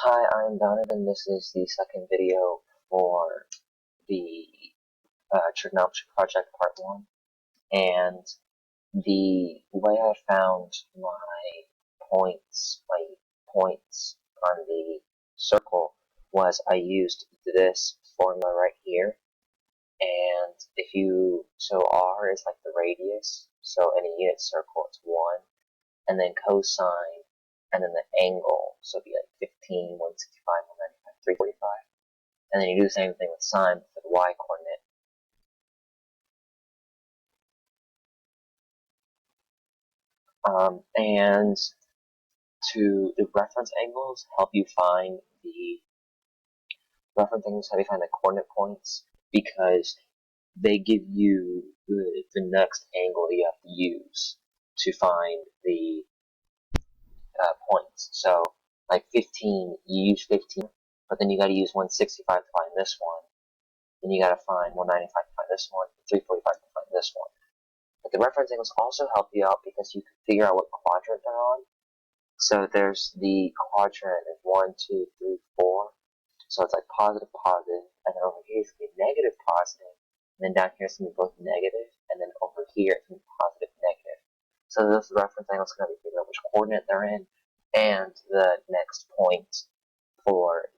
Hi, I'm Donovan. This is the second video for the trigonometry project part 1. And the way I found my points on the circle was I used this formula right here. And so R is like the radius, so in a unit circle it's 1, and then cosine, and then the angle, so it'd be like 15, 165, 195, 345. And then you do the same thing with sine for the y coordinate. And the reference angles help you find the coordinate points, because they give you the next angle you have to use to find the points. So, like 15, you use 15, but then you got to use 165 to find this one. Then you got to find 195 to find this one, 345 to find this one. But the reference angles also help you out because you can figure out what quadrant they're on. So there's the quadrant of 1, 2, 3, 4. So it's like positive, positive, and then over here it's going to be negative, positive, and then down here it's going to be both negative, and then over here it's going to be positive, negative. So this reference angle is going to be figuring out which coordinate they're in, and the next point for